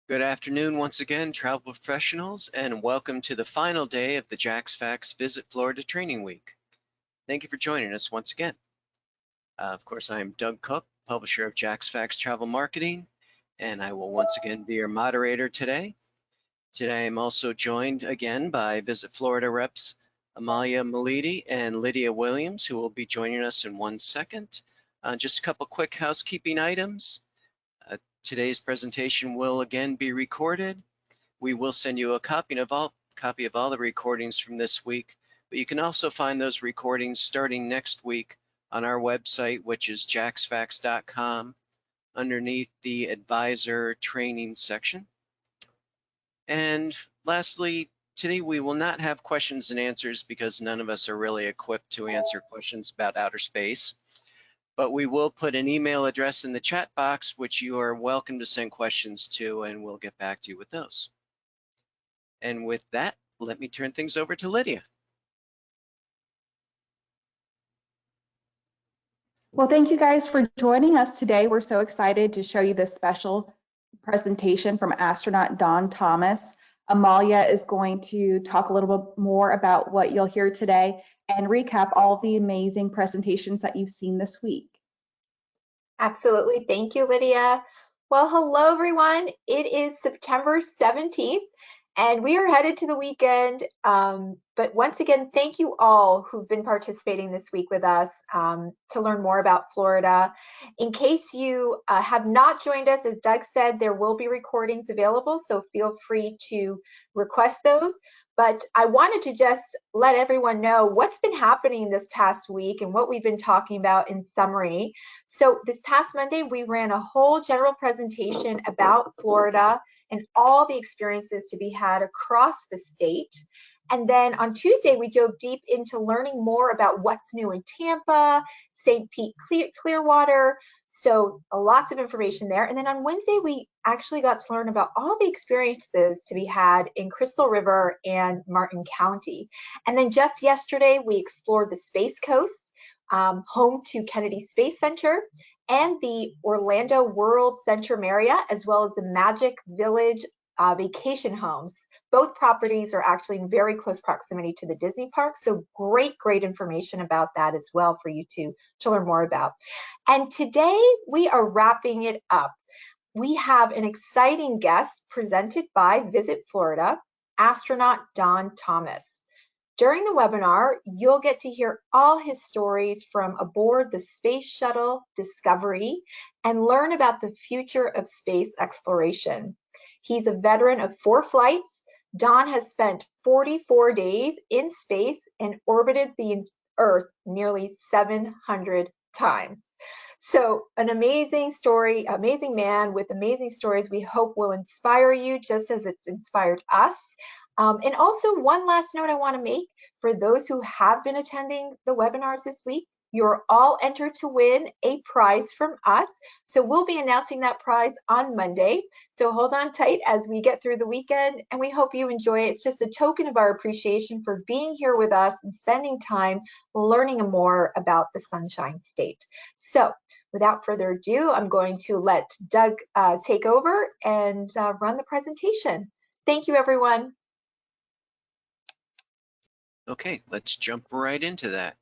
Good afternoon once again, travel professionals, and welcome to the final day of the Jack's Facts Visit Florida Training Week. Thank you for joining us once again. Of course, I am Doug Cook, publisher of Jack's Facts Travel Marketing, and I will once again be your moderator today. Today I'm also joined again by Visit Florida reps Amalia Malidi and Lydia Williams, who will be joining us in 1 second. Just a couple quick housekeeping items. Today's presentation will again be recorded. We will send you a copy of all the recordings from this week, but you can also find those recordings starting next week on our website, which is jacksfacts.com, underneath the advisor training section. And lastly, today we will not have questions and answers because none of us are really equipped to answer questions about outer space. But we will put an email address in the chat box, which you are welcome to send questions to, and we'll get back to you with those. And with that, let me turn things over to Lydia. Well, thank you guys for joining us today. We're so excited to show you this special presentation from astronaut Don Thomas. Amalia is going to talk a little bit more about what you'll hear today and recap all the amazing presentations that you've seen this week. Absolutely. Thank you, Lydia. Well, hello, everyone. It is September 17th, and we are headed to the weekend. But once again, thank you all who've been participating this week with us to learn more about Florida. In case you have not joined us, as Doug said, there will be recordings available, so feel free to request those. But I wanted to just let everyone know what's been happening this past week and what we've been talking about in summary. So this past Monday, we ran a whole general presentation about Florida and all the experiences to be had across the state. And then on Tuesday, we dove deep into learning more about what's new in Tampa, St. Pete, Clearwater. So lots of information there. And then on Wednesday, we actually got to learn about all the experiences to be had in Crystal River and Martin County. And then just yesterday, we explored the Space Coast, home to Kennedy Space Center, and the Orlando World Center Marriott, as well as the Magic Village vacation homes. Both properties are actually in very close proximity to the Disney park, so great information about that as well for you to learn more about. And today we are wrapping it up. We have an exciting guest presented by Visit Florida, astronaut Don Thomas. During the webinar, you'll get to hear all his stories from aboard the Space Shuttle Discovery and learn about the future of space exploration. He's a veteran of 4 flights. Don has spent 44 days in space and orbited the Earth nearly 700 times. So an amazing story, amazing man with amazing stories we hope will inspire you just as it's inspired us. And also one last note I want to make for those who have been attending the webinars this week, you're all entered to win a prize from us. So we'll be announcing that prize on Monday. So hold on tight as we get through the weekend, and we hope you enjoy it. It's just a token of our appreciation for being here with us and spending time learning more about the Sunshine State. So without further ado, I'm going to let Doug take over and run the presentation. Thank you, everyone. Okay, let's jump right into that.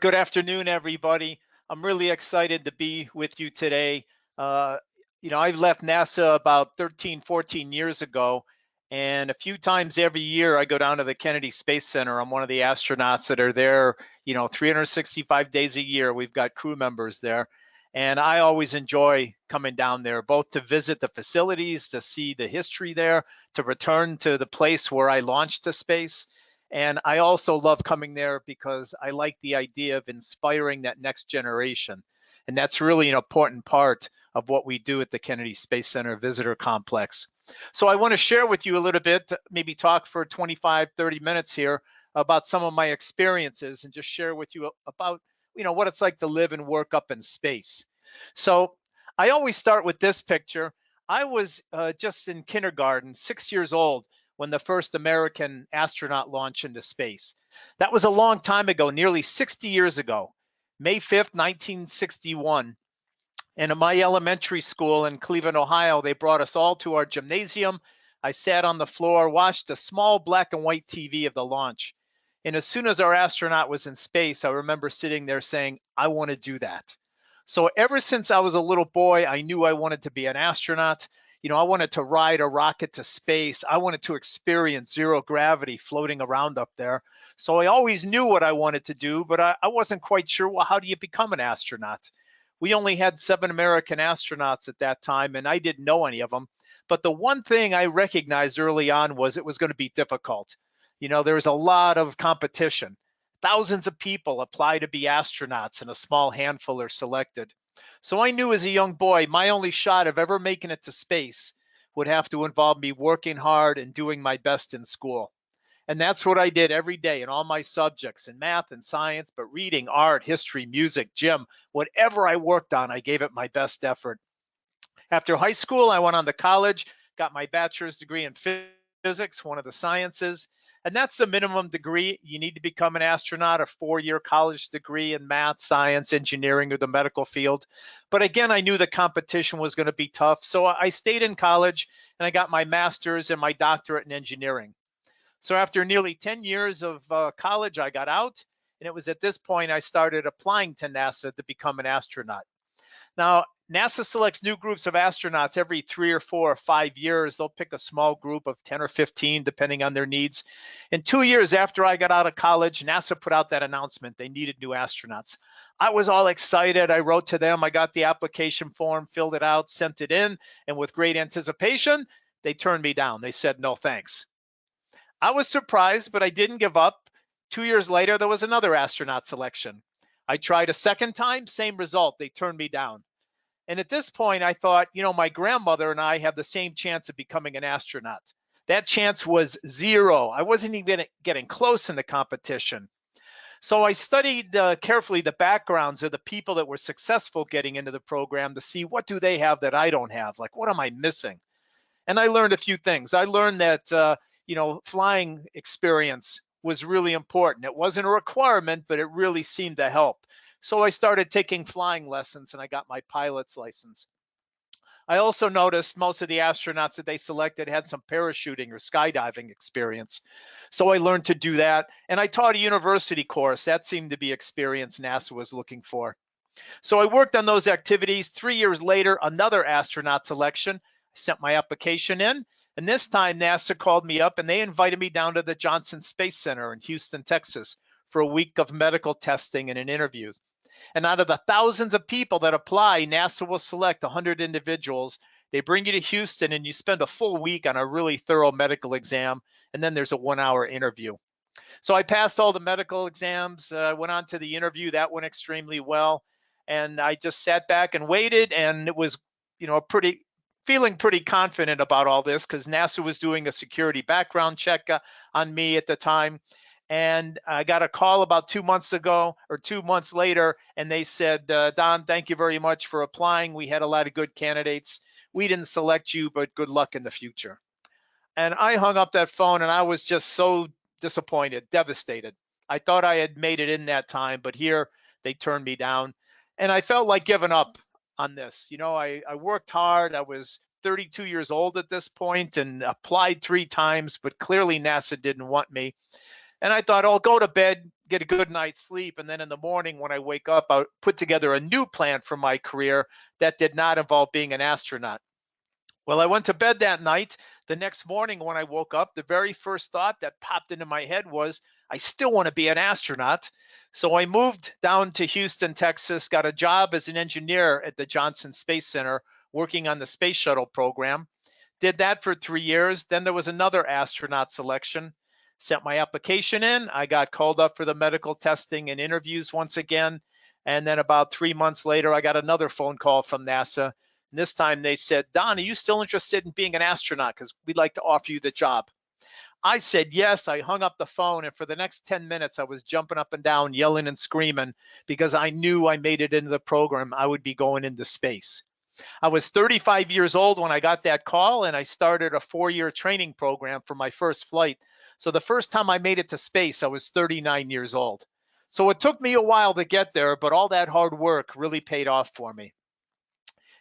Good afternoon, everybody. I'm really excited to be with you today. I left NASA about 13, 14 years ago, and a few times every year I go down to the Kennedy Space Center. I'm one of the astronauts that are there, 365 days a year. We've got crew members there, and I always enjoy coming down there, both to visit the facilities, to see the history there, to return to the place where I launched to space. And I also love coming there because I like the idea of inspiring that next generation. And that's really an important part of what we do at the Kennedy Space Center Visitor Complex. So I want to share with you a little bit, maybe talk for 25, 30 minutes here about some of my experiences and just share with you about, what it's like to live and work up in space. So I always start with this picture. I was just in kindergarten, 6 years old, when the first American astronaut launched into space. That was a long time ago, nearly 60 years ago, May 5th, 1961. And at my elementary school in Cleveland, Ohio, they brought us all to our gymnasium. I sat on the floor, watched a small black and white TV of the launch. And as soon as our astronaut was in space, I remember sitting there saying, I want to do that. So ever since I was a little boy, I knew I wanted to be an astronaut. You know, I wanted to ride a rocket to space. I wanted to experience zero gravity floating around up there. So I always knew what I wanted to do, but I wasn't quite sure, well, how do you become an astronaut? We only had 7 American astronauts at that time, and I didn't know any of them. But the one thing I recognized early on was it was going to be difficult. You know, there was a lot of competition. Thousands of people apply to be astronauts, and a small handful are selected. So I knew as a young boy, my only shot of ever making it to space would have to involve me working hard and doing my best in school. And that's what I did every day in all my subjects, in math and science, but reading, art, history, music, gym, whatever I worked on, I gave it my best effort. After high school, I went on to college, got my bachelor's degree in physics, one of the sciences. And that's the minimum degree. You need to become an astronaut, a 4-year college degree in math, science, engineering, or the medical field. But again, I knew the competition was going to be tough. So I stayed in college and I got my master's and my doctorate in engineering. So after nearly 10 years of college, I got out. And it was at this point I started applying to NASA to become an astronaut. Now, NASA selects new groups of astronauts every 3 or 4 or 5 years. They'll pick a small group of 10 or 15, depending on their needs. And 2 years after I got out of college, NASA put out that announcement. They needed new astronauts. I was all excited. I wrote to them. I got the application form, filled it out, sent it in. And with great anticipation, they turned me down. They said, no, thanks. I was surprised, but I didn't give up. 2 years later, there was another astronaut selection. I tried a second time, same result. They turned me down. And at this point, I thought, you know, my grandmother and I have the same chance of becoming an astronaut. That chance was 0. I wasn't even getting close in the competition. So I studied carefully the backgrounds of the people that were successful getting into the program to see what do they have that I don't have? Like, what am I missing? And I learned a few things. I learned that, you know, flying experience was really important. It wasn't a requirement, but it really seemed to help. So I started taking flying lessons and I got my pilot's license. I also noticed most of the astronauts that they selected had some parachuting or skydiving experience. So I learned to do that. And I taught a university course. That seemed to be experience NASA was looking for. So I worked on those activities. 3 years later, another astronaut selection. I sent my application in. And this time NASA called me up and they invited me down to the Johnson Space Center in Houston, Texas for a week of medical testing and an interview. And out of the thousands of people that apply, NASA will select 100 individuals. They bring you to Houston and you spend a full week on a really thorough medical exam. And then there's a 1-hour interview. So I passed all the medical exams, went on to the interview. That went extremely well. And I just sat back and waited. And it was, you know, feeling pretty confident about all this because NASA was doing a security background check on me at the time. And I got a call about 2 months ago or 2 months later, and they said, Don, thank you very much for applying. We had a lot of good candidates. We didn't select you, but good luck in the future. And I hung up that phone and I was just so disappointed, devastated. I thought I had made it in that time, but here they turned me down. And I felt like giving up on this. You know, I worked hard. I was 32 years old at this point and applied 3 times, but clearly NASA didn't want me. And I thought, I'll go to bed, get a good night's sleep. And then in the morning when I wake up, I'll put together a new plan for my career that did not involve being an astronaut. Well, I went to bed that night. The next morning when I woke up, the very first thought that popped into my head was, I still want to be an astronaut. So I moved down to Houston, Texas, got a job as an engineer at the Johnson Space Center, working on the Space Shuttle program. Did that for 3 years. Then there was another astronaut selection. Sent my application in. I got called up for the medical testing and interviews once again. And then about 3 months later, I got another phone call from NASA. And this time they said, Don, are you still interested in being an astronaut? Because we'd like to offer you the job. I said yes. I hung up the phone. And for the next 10 minutes, I was jumping up and down, yelling and screaming because I knew I made it into the program. I would be going into space. I was 35 years old when I got that call, and I started a 4-year training program for my first flight. So the first time I made it to space, I was 39 years old. So it took me a while to get there, but all that hard work really paid off for me.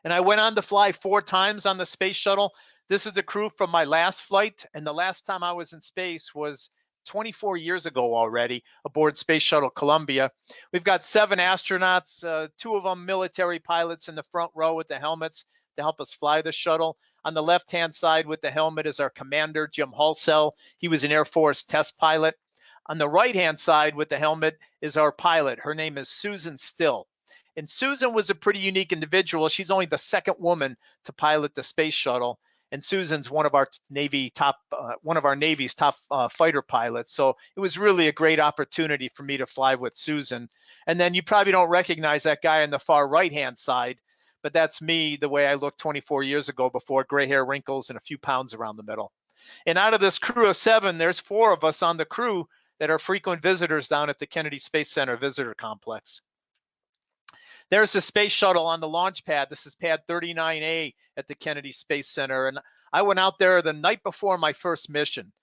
And I went on to fly 4 times on the space shuttle. This is the crew from my last flight, and the last time I was in space was 24 years ago already, aboard Space Shuttle Columbia. We've got 7 astronauts, 2 of them military pilots in the front row with the helmets to help us fly the shuttle. On the left-hand side with the helmet is our commander, Jim Halsell. He was an Air Force test pilot. On the right-hand side with the helmet is our pilot. Her name is Susan Still. And Susan was a pretty unique individual. She's only the 2nd woman to pilot the space shuttle. And Susan's one of our Navy's top fighter pilots. So it was really a great opportunity for me to fly with Susan. And then you probably don't recognize that guy on the far right-hand side, but that's me the way I looked 24 years ago before gray hair, wrinkles, and a few pounds around the middle. And out of this crew of 7, there's 4 of us on the crew that are frequent visitors down at the Kennedy Space Center Visitor Complex. There's the space shuttle on the launch pad. This is pad 39A at the Kennedy Space Center. And I went out there the night before my first mission.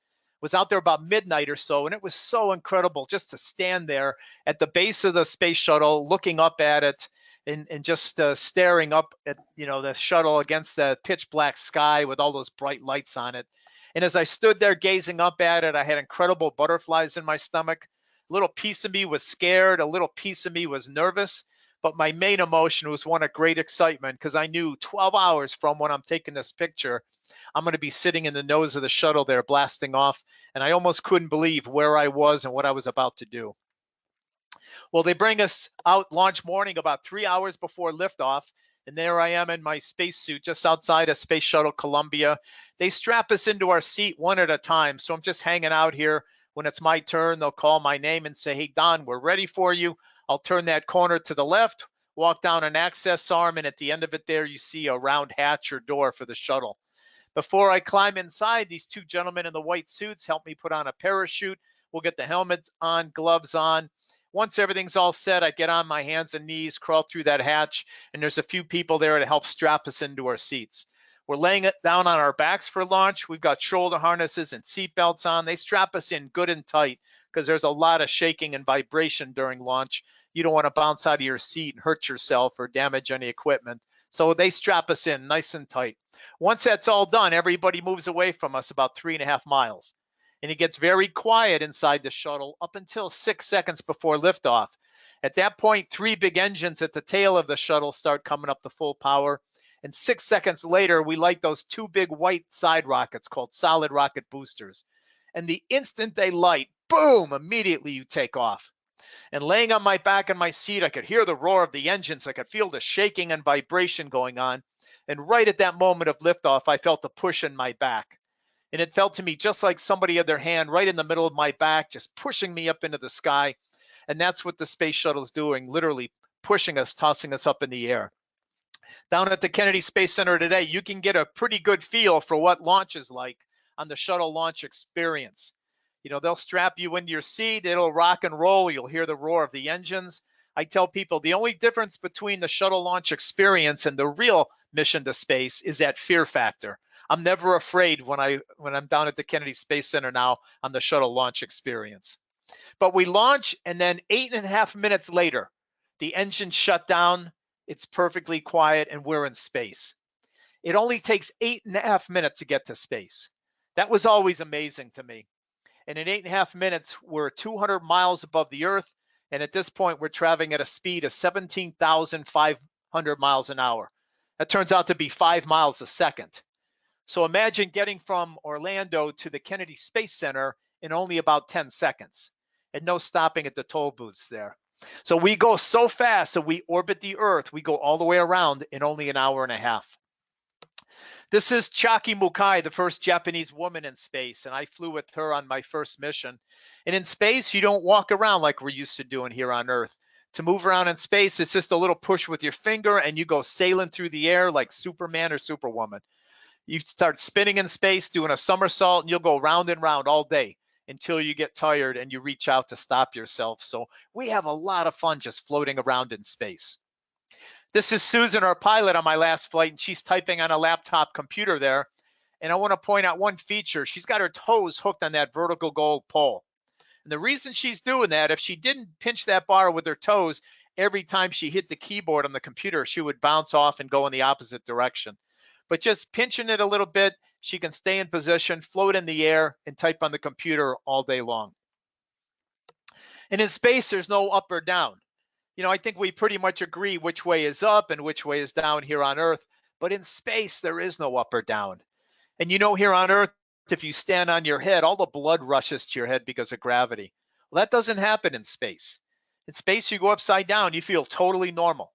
Was out there about midnight or so, and it was so incredible just to stand there at the base of the space shuttle, looking up at it and just staring up at, the shuttle against the pitch black sky with all those bright lights on it. And as I stood there gazing up at it, I had incredible butterflies in my stomach. A little piece of me was scared. A little piece of me was nervous. But my main emotion was one of great excitement because I knew 12 hours from when I'm taking this picture, I'm going to be sitting in the nose of the shuttle there blasting off. And I almost couldn't believe where I was and what I was about to do. Well, they bring us out launch morning about 3 hours before liftoff. And there I am in my spacesuit just outside of Space Shuttle Columbia. They strap us into our seat one at a time. So I'm just hanging out here. When it's my turn, they'll call my name and say, "Hey, Don, we're ready for you." I'll turn that corner to the left, walk down an access arm, and at the end of it there, you see a round hatch or door for the shuttle. Before I climb inside, these 2 gentlemen in the white suits help me put on a parachute. We'll get the helmets on, gloves on. Once everything's all set, I get on my hands and knees, crawl through that hatch, and there's a few people there to help strap us into our seats. We're laying it down on our backs for launch. We've got shoulder harnesses and seat belts on. They strap us in good and tight because there's a lot of shaking and vibration during launch. You don't want to bounce out of your seat and hurt yourself or damage any equipment. So they strap us in nice and tight. Once that's all done, everybody moves away from us about 3.5 miles. And it gets very quiet inside the shuttle up until 6 seconds before liftoff. At that point, 3 big engines at the tail of the shuttle start coming up to full power. And 6 seconds later, we light those 2 big white side rockets called solid rocket boosters. And the instant they light, boom, immediately you take off. And laying on my back in my seat, I could hear the roar of the engines. I could feel the shaking and vibration going on. And right at that moment of liftoff, I felt a push in my back. And it felt to me just like somebody had their hand right in the middle of my back, just pushing me up into the sky. And that's what the space shuttle's doing, literally pushing us, tossing us up in the air. Down at the Kennedy Space Center today, you can get a pretty good feel for what launch is like on the shuttle launch experience. They'll strap you into your seat, it'll rock and roll, you'll hear the roar of the engines. I tell people the only difference between the shuttle launch experience and the real mission to space is that fear factor. I'm never afraid when I'm down at the Kennedy Space Center now on the shuttle launch experience. But we launch, and then 8.5 minutes later, the engine shut down, it's perfectly quiet, and we're in space. It only takes 8.5 minutes to get to space. That was always amazing to me. And in 8.5 minutes, we're 200 miles above the Earth. And at this point, we're traveling at a speed of 17,500 miles an hour. That turns out to be 5 miles a second. So imagine getting from Orlando to the Kennedy Space Center in only about 10 seconds and no stopping at the toll booths there. So we go so fast that we orbit the Earth. We go all the way around in only an hour and a half. This is Chaki Mukai, the first Japanese woman in space, and I flew with her on my first mission. And in space, you don't walk around like we're used to doing here on Earth. To move around in space, it's just a little push with your finger, and you go sailing through the air like Superman or Superwoman. You start spinning in space, doing a somersault, and you'll go round and round all day until you get tired and you reach out to stop yourself. So we have a lot of fun just floating around in space. This is Susan, our pilot, on my last flight, and she's typing on a laptop computer there. And I want to point out one feature. She's got her toes hooked on that vertical gold pole. And the reason she's doing that, if she didn't pinch that bar with her toes, every time she hit the keyboard on the computer, she would bounce off and go in the opposite direction. But just pinching it a little bit, she can stay in position, float in the air, and type on the computer all day long. And in space, there's no up or down. I think we pretty much agree which way is up and which way is down here on Earth. But in space, there is no up or down. And here on Earth, if you stand on your head, all the blood rushes to your head because of gravity. Well, that doesn't happen in space. In space, you go upside down, you feel totally normal.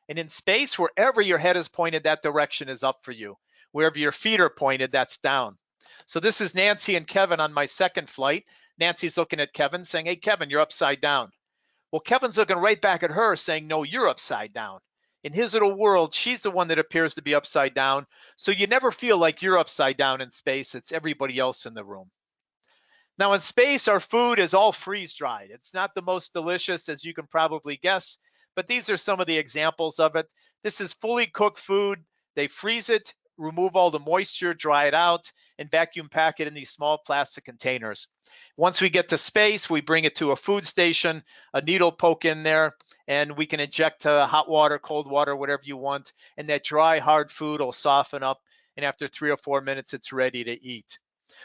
And in space, wherever your head is pointed, that direction is up for you. Wherever your feet are pointed, that's down. So this is Nancy and Kevin on my second flight. Nancy's looking at Kevin saying, "Hey, Kevin, you're upside down." Well, Kevin's looking right back at her saying, "No, you're upside down." In his little world, she's the one that appears to be upside down. So you never feel like you're upside down in space. It's everybody else in the room. Now in space, our food is all freeze-dried. It's not the most delicious, as you can probably guess, but these are some of the examples of it. This is fully cooked food. They freeze it, remove all the moisture, dry it out, and vacuum pack it in these small plastic containers. Once we get to space, we bring it to a food station, a needle poke in there, and we can inject hot water, cold water, whatever you want, and that dry, hard food will soften up, and after 3 or 4 minutes, it's ready to eat.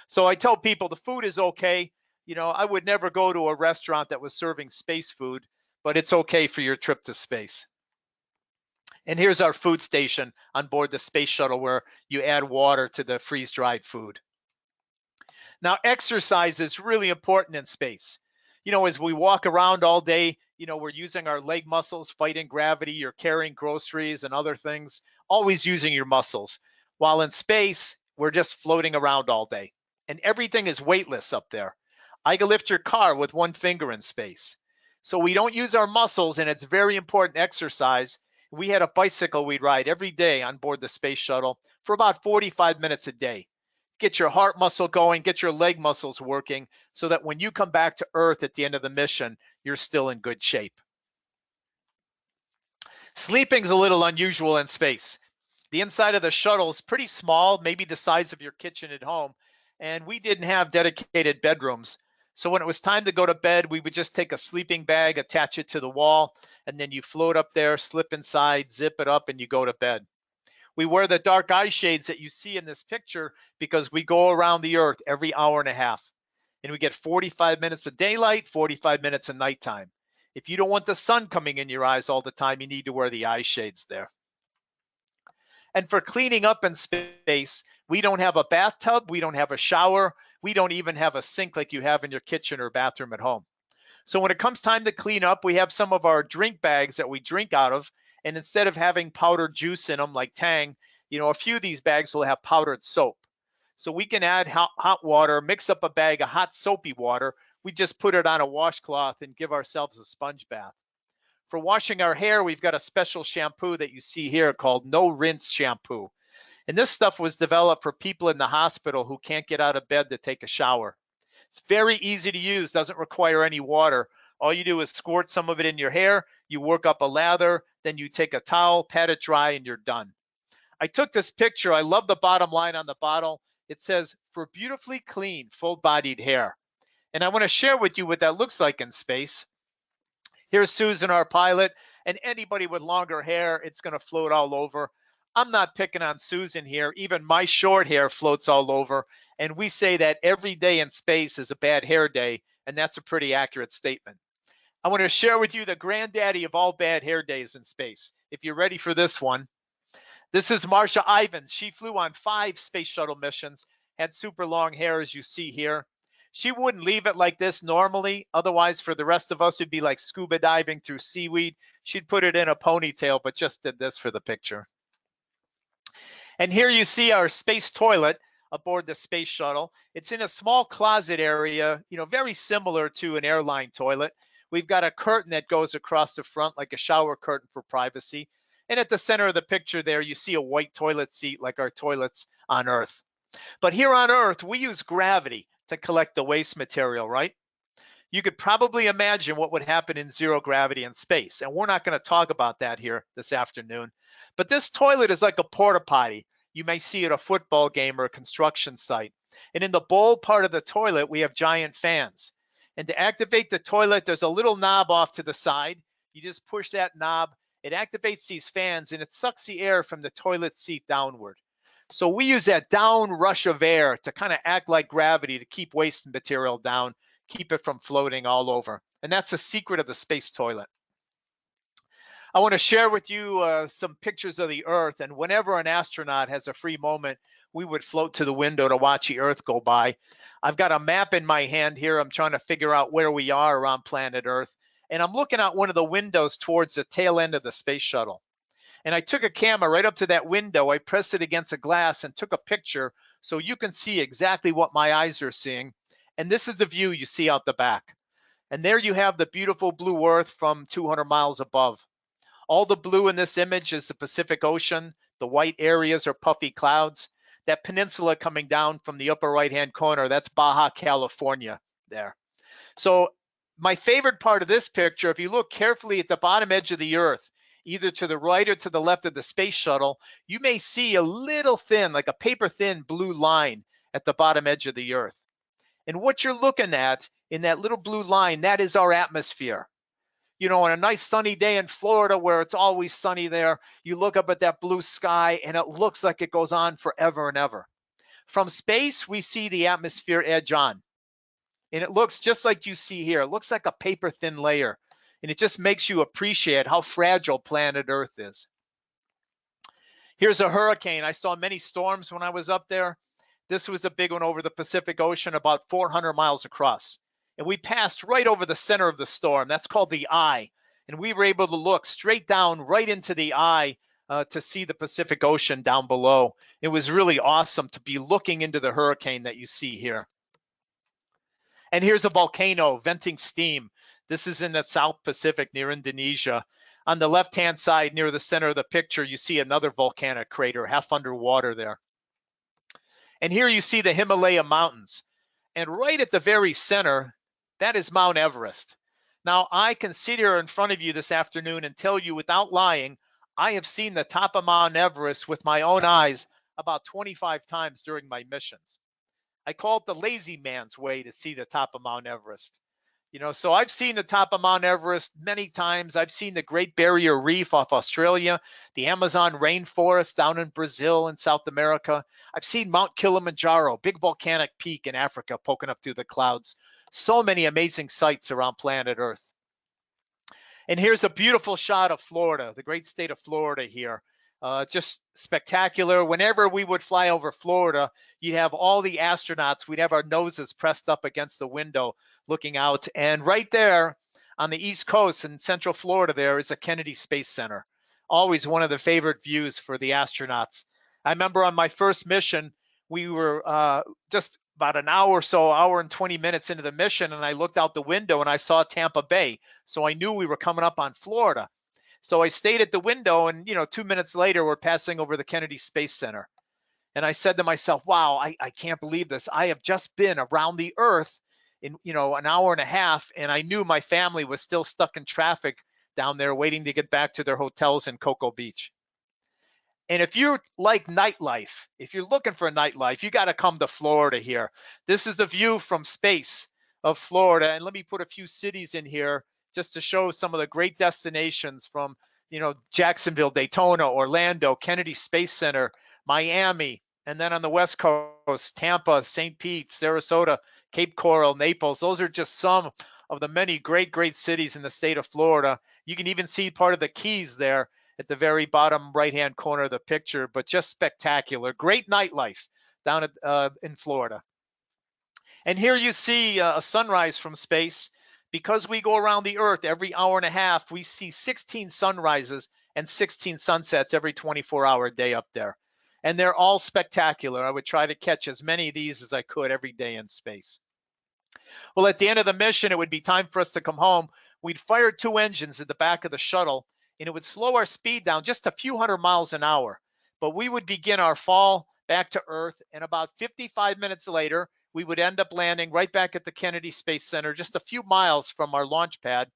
So I tell people the food is okay. I would never go to a restaurant that was serving space food, but it's okay for your trip to space. And here's our food station on board the space shuttle where you add water to the freeze-dried food. Now, exercise is really important in space. As we walk around all day, we're using our leg muscles, fighting gravity, you're carrying groceries and other things, always using your muscles. While in space, we're just floating around all day. And everything is weightless up there. I can lift your car with one finger in space. So we don't use our muscles, and it's very important exercise. We had a bicycle we'd ride every day on board the space shuttle for about 45 minutes a day. Get your heart muscle going, get your leg muscles working so that when you come back to Earth at the end of the mission, you're still in good shape. Sleeping's a little unusual in space. The inside of the shuttle is pretty small, maybe the size of your kitchen at home, and we didn't have dedicated bedrooms. So when it was time to go to bed, we would just take a sleeping bag, attach it to the wall, and then you float up there, slip inside, zip it up, and you go to bed. We wear the dark eye shades that you see in this picture because we go around the Earth every hour and a half. And we get 45 minutes of daylight, 45 minutes of nighttime. If you don't want the sun coming in your eyes all the time, you need to wear the eye shades there. And for cleaning up in space, we don't have a bathtub, we don't have a shower, we don't even have a sink like you have in your kitchen or bathroom at home. So when it comes time to clean up, we have some of our drink bags that we drink out of, and instead of having powdered juice in them like Tang, a few of these bags will have powdered soap. So we can add hot water, mix up a bag of hot soapy water, we just put it on a washcloth and give ourselves a sponge bath. For washing our hair, we've got a special shampoo that you see here called No Rinse Shampoo. And this stuff was developed for people in the hospital who can't get out of bed to take a shower. It's very easy to use, doesn't require any water. All you do is squirt some of it in your hair, you work up a lather, then you take a towel, pat it dry, and you're done. I took this picture. I love the bottom line on the bottle. It says, "For beautifully clean, full-bodied hair." And I want to share with you what that looks like in space. Here's Susan, our pilot, and anybody with longer hair, it's going to float all over. I'm not picking on Susan here. Even my short hair floats all over. And we say that every day in space is a bad hair day, and that's a pretty accurate statement. I want to share with you the granddaddy of all bad hair days in space. If you're ready for this one. This is Marcia Ivins. She flew on 5 space shuttle missions, had super long hair as you see here. She wouldn't leave it like this normally. Otherwise, for the rest of us, it'd be like scuba diving through seaweed. She'd put it in a ponytail, but just did this for the picture. And here you see our space toilet aboard the space shuttle. It's in a small closet area, very similar to an airline toilet. We've got a curtain that goes across the front like a shower curtain for privacy. And at the center of the picture there, you see a white toilet seat like our toilets on Earth. But here on Earth, we use gravity to collect the waste material, right? you could probably imagine what would happen in zero gravity in space. And we're not going to talk about that here this afternoon. But this toilet is like a porta potty. You may see at a football game or a construction site. And in the bowl part of the toilet, we have giant fans. And to activate the toilet, there's a little knob off to the side. You just push that knob. It activates these fans, and it sucks the air from the toilet seat downward. So we use that down rush of air to kind of act like gravity to keep waste material down, keep it from floating all over. And that's the secret of the space toilet. I want to share with you some pictures of the Earth. And whenever an astronaut has a free moment, we would float to the window to watch the Earth go by. I've got a map in my hand here. I'm trying to figure out where we are around planet Earth. And I'm looking out one of the windows towards the tail end of the space shuttle. And I took a camera right up to that window. I pressed it against a glass and took a picture so you can see exactly what my eyes are seeing. And this is the view you see out the back. And there you have the beautiful blue Earth from 200 miles above. All the blue in this image is the Pacific Ocean. The white areas are puffy clouds. That peninsula coming down from the upper right-hand corner, that's Baja California there. So my favorite part of this picture, if you look carefully at the bottom edge of the Earth, either to the right or to the left of the space shuttle, you may see a little thin, like a paper-thin blue line at the bottom edge of the Earth. And what you're looking at in that little blue line, that is our atmosphere. You know, on a nice sunny day in Florida where it's always sunny there, you look up at that blue sky and it looks like it goes on forever and ever. From space, we see the atmosphere edge on. And it looks just like you see here. It looks like a paper-thin layer. And it just makes you appreciate how fragile planet Earth is. Here's a hurricane. I saw many storms when I was up there. This was a big one over the Pacific Ocean, about 400 miles across. And we passed right over the center of the storm. That's called the eye. And we were able to look straight down right into the eye to see the Pacific Ocean down below. It was really awesome to be looking into the hurricane that you see here. And here's a volcano venting steam. This is in the South Pacific near Indonesia. On the left-hand side, near the center of the picture, you see another volcanic crater, half underwater there. And here you see the Himalaya Mountains. And right at the very center, that is Mount Everest. Now, I can sit here in front of you this afternoon and tell you without lying, I have seen the top of Mount Everest with my own eyes about 25 times during my missions. I call it the lazy man's way to see the top of Mount Everest. You know, so I've seen the top of Mount Everest many times. I've seen the Great Barrier Reef off Australia, the Amazon rainforest down in Brazil and South America. I've seen Mount Kilimanjaro, big volcanic peak in Africa poking up through the clouds. So many amazing sights around planet Earth. And here's a beautiful shot of Florida, the great state of Florida here. Just spectacular. Whenever we would fly over Florida, you'd have all the astronauts. We'd have our noses pressed up against the window looking out. And right there on the East Coast in Central Florida, there is a Kennedy Space Center. Always one of the favorite views for the astronauts. I remember on my first mission, we were just about an hour and 20 minutes into the mission, and I looked out the window and I saw Tampa Bay. So I knew we were coming up on Florida. So I stayed at the window, and 2 minutes later, we're passing over the Kennedy Space Center. And I said to myself, wow, I can't believe this. I have just been around the Earth in an hour and a half, and I knew my family was still stuck in traffic down there waiting to get back to their hotels in Cocoa Beach. And if you like nightlife, if you're looking for a nightlife, you got to come to Florida here. This is the view from space of Florida. And let me put a few cities in here just to show some of the great destinations from, Jacksonville, Daytona, Orlando, Kennedy Space Center, Miami, and then on the West Coast, Tampa, St. Pete, Sarasota, Cape Coral, Naples. Those are just some of the many great, great cities in the state of Florida. You can even see part of the Keys there at the very bottom right-hand corner of the picture, but just spectacular. Great nightlife down in Florida. And here you see a sunrise from space. Because we go around the Earth every hour and a half, we see 16 sunrises and 16 sunsets every 24-hour day up there. And they're all spectacular. I would try to catch as many of these as I could every day in space. Well, at the end of the mission, it would be time for us to come home. We'd fire 2 engines at the back of the shuttle, and it would slow our speed down just a few hundred miles an hour. But we would begin our fall back to Earth, and about 55 minutes later, we would end up landing right back at the Kennedy Space Center, just a few miles from our launch pad.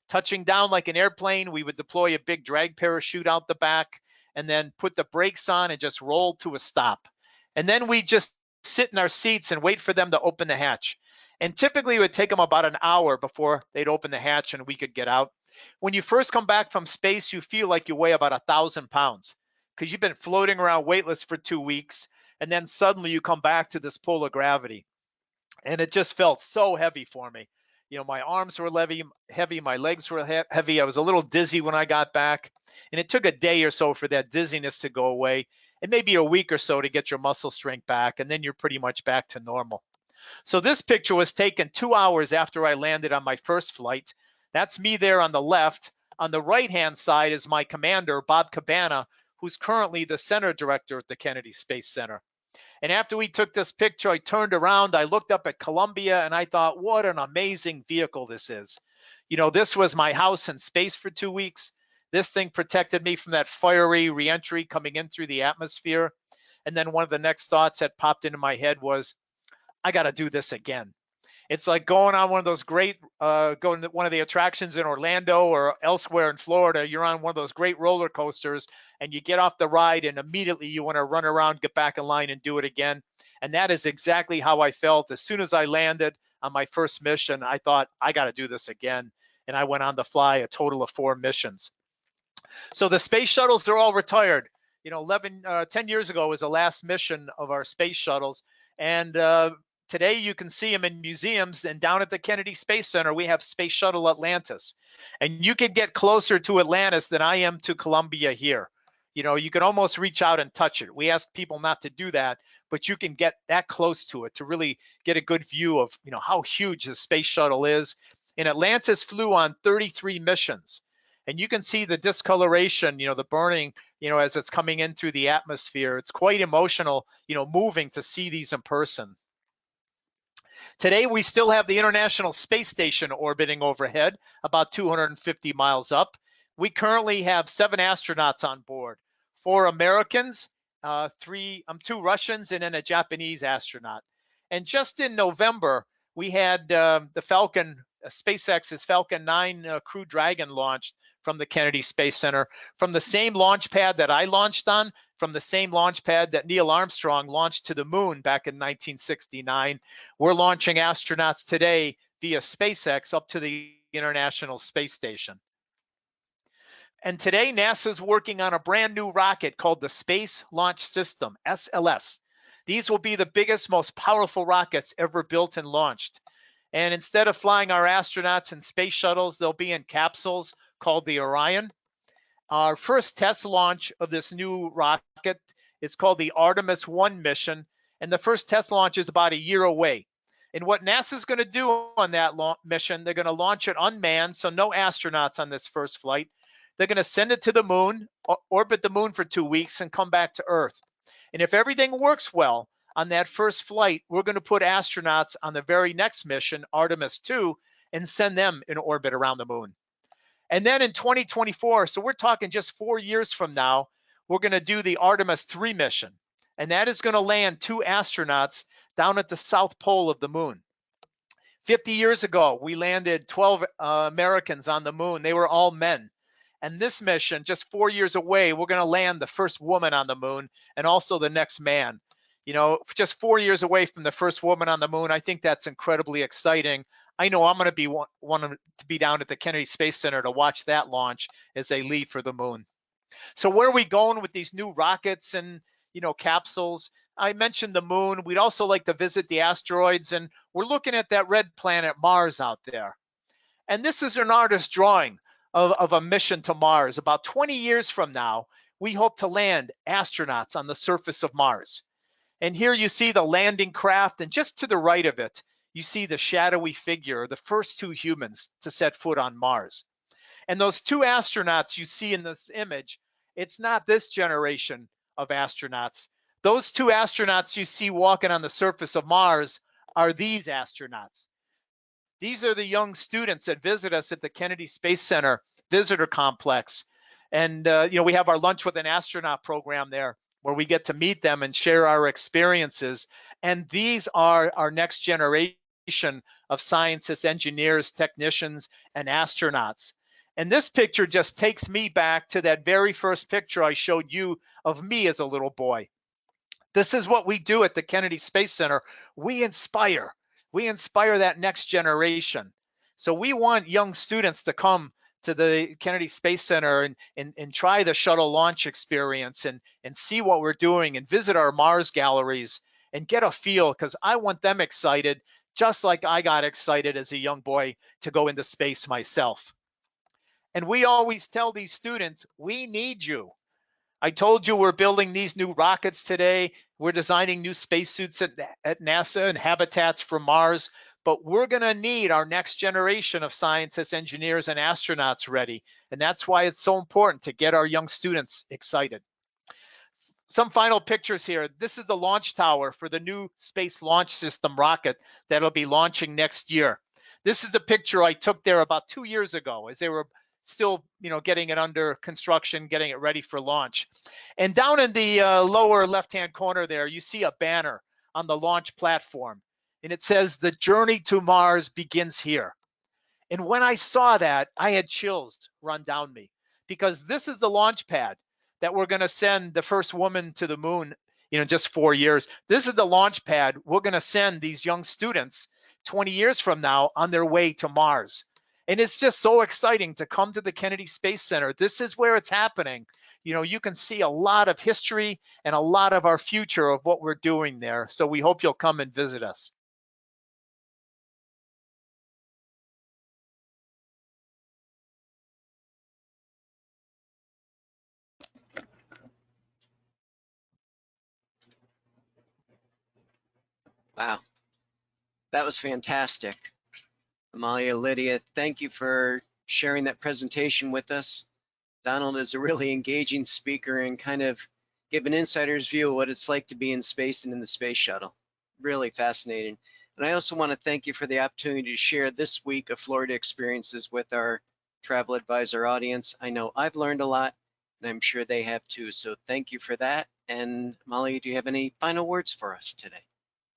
Touching down like an airplane, we would deploy a big drag parachute out the back and then put the brakes on and just roll to a stop. And then we just sit in our seats and wait for them to open the hatch. And typically it would take them about an hour before they'd open the hatch and we could get out. When you first come back from space, you feel like you weigh about 1,000 pounds because you've been floating around weightless for 2 weeks. And then suddenly you come back to this pull of gravity. And it just felt so heavy for me. You know, my arms were heavy, my legs were heavy. I was a little dizzy when I got back. And it took a day or so for that dizziness to go away, and maybe a week or so to get your muscle strength back. And then you're pretty much back to normal. So this picture was taken 2 hours after I landed on my first flight. That's me there on the left. On the right-hand side is my commander, Bob Cabana, who's currently the center director at the Kennedy Space Center. And after we took this picture, I turned around, I looked up at Columbia, and I thought, what an amazing vehicle this is. You know, this was my house in space for 2 weeks. This thing protected me from that fiery reentry coming in through the atmosphere. And then one of the next thoughts that popped into my head was, I got to do this again. It's like going on one of those great, going to one of the attractions in Orlando or elsewhere in Florida. You're on one of those great roller coasters and you get off the ride and immediately you want to run around, get back in line and do it again. And that is exactly how I felt. As soon as I landed on my first mission, I thought, I got to do this again. And I went on to fly a total of 4 missions. So the space shuttles, they're all retired. You know, 10 years ago was the last mission of our space shuttles. And today you can see them in museums, and down at the Kennedy Space Center, we have Space Shuttle Atlantis. And you could get closer to Atlantis than I am to Columbia here. You know, you can almost reach out and touch it. We ask people not to do that, but you can get that close to it to really get a good view of, you know, how huge the Space Shuttle is. And Atlantis flew on 33 missions. And you can see the discoloration, you know, the burning, you know, as it's coming in through the atmosphere. It's quite emotional, you know, moving to see these in person. Today, we still have the International Space Station orbiting overhead, about 250 miles up. We currently have 7 astronauts on board, 4 Americans, 2 Russians, and then a Japanese astronaut. And just in November, we had the Falcon, SpaceX's Falcon 9 Crew Dragon launched from the Kennedy Space Center, from the same launch pad that I launched on, from the same launch pad that Neil Armstrong launched to the moon back in 1969. We're launching astronauts today via SpaceX up to the International Space Station. And today, NASA's working on a brand new rocket called the Space Launch System, SLS. These will be the biggest, most powerful rockets ever built and launched. And instead of flying our astronauts in space shuttles, they'll be in capsules called the Orion. Our first test launch of this new rocket is called the Artemis One Mission, and the first test launch is about a year away. And what NASA's going to do on that mission, they're going to launch it unmanned, so no astronauts on this first flight. They're going to send it to the moon, orbit the moon for 2 weeks, and come back to Earth. And if everything works well on that first flight, we're going to put astronauts on the very next mission, Artemis 2, and send them in orbit around the moon. And then in 2024, so we're talking just 4 years from now, we're going to do the Artemis 3 mission. And that is going to land 2 astronauts down at the South Pole of the moon. 50 years ago, we landed 12 Americans on the moon. They were all men. And this mission, just 4 years away, we're going to land the first woman on the moon and also the next man. You know, just 4 years away from the first woman on the moon, I think that's incredibly exciting. I know I'm going to be one to be down at the Kennedy Space Center to watch that launch as they leave for the moon. So where are we going with these new rockets and, you know, capsules? I mentioned the moon. We'd also like to visit the asteroids, and we're looking at that red planet Mars out there. And this is an artist's drawing of a mission to Mars. About 20 years from now, we hope to land astronauts on the surface of Mars. And here you see the landing craft, and just to the right of it, you see the shadowy figure, the first 2 humans to set foot on Mars. And those 2 astronauts you see in this image, it's not this generation of astronauts. Those 2 astronauts you see walking on the surface of Mars are these astronauts. These are the young students that visit us at the Kennedy Space Center Visitor Complex. And, you know, we have our Lunch with an Astronaut program there. where we get to meet them and share our experiences. And these are our next generation of scientists, engineers, technicians, and astronauts. And this picture just takes me back to that very first picture I showed you of me as a little boy. This is what we do at the Kennedy Space Center. We inspire that next generation. So we want young students to come to the Kennedy Space Center and try the shuttle launch experience and see what we're doing and visit our Mars galleries and get a feel, because I want them excited just like I got excited as a young boy to go into space myself. And we always tell these students, we need you. I told you we're building these new rockets today. We're designing new spacesuits at NASA and habitats for Mars, but we're going to need our next generation of scientists, engineers, and astronauts ready. And that's why it's so important to get our young students excited. Some final pictures here. This is the launch tower for the new Space Launch System rocket that'll be launching next year. This is the picture I took there about 2 years ago as they were still, getting it under construction, getting it ready for launch. And down in the lower left-hand corner there, you see a banner on the launch platform, and it says, "The journey to Mars begins here." And when I saw that, I had chills run down me, because this is the launch pad that we're going to send the first woman to the moon, just 4 years. This is the launch pad we're going to send these young students 20 years from now on their way to Mars. And it's just so exciting to come to the Kennedy Space Center. This is where it's happening. You can see a lot of history and a lot of our future of what we're doing there. So we hope you'll come and visit us. Wow, that was fantastic. Amalia, Lydia, thank you for sharing that presentation with us. Donald is a really engaging speaker and kind of give an insider's view of what it's like to be in space and in the space shuttle. Really fascinating. And I also want to thank you for the opportunity to share this week of Florida experiences with our travel advisor audience. I know I've learned a lot, and I'm sure they have too. So thank you for that. And Amalia, do you have any final words for us today?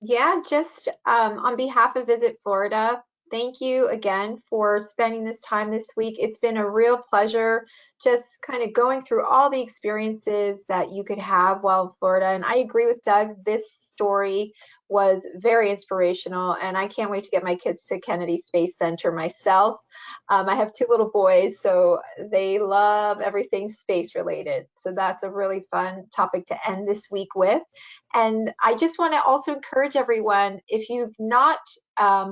Yeah, just on behalf of Visit Florida, thank you again for spending this time this week. It's been a real pleasure just kind of going through all the experiences that you could have while in Florida. And I agree with Doug, this story was very inspirational, and I can't wait to get my kids to Kennedy Space Center myself. I have 2 little boys, so they love everything space related. So that's a really fun topic to end this week with. And I just want to also encourage everyone, if you've not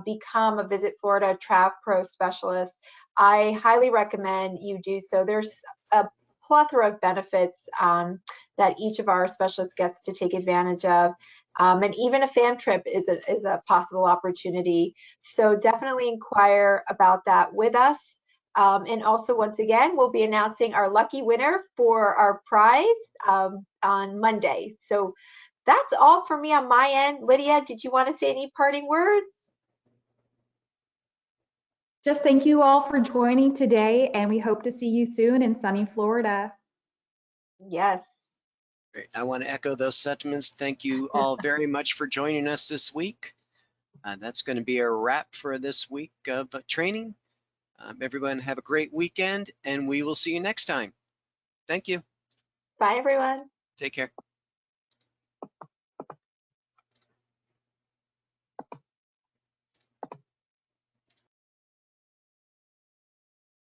become a Visit Florida Trav Pro specialist, I highly recommend you do so. There's a plethora of benefits that each of our specialists gets to take advantage of. And even a fan trip is a possible opportunity. So definitely inquire about that with us. And also, once again, we'll be announcing our lucky winner for our prize on Monday. So that's all for me on my end. Lydia, did you want to say any parting words? Just thank you all for joining today, and we hope to see you soon in sunny Florida. Yes. Great. I want to echo those sentiments. Thank you all very much for joining us this week. That's going to be a wrap for this week of training. Everyone have a great weekend, and we will see you next time. Thank you. Bye, everyone. Take care.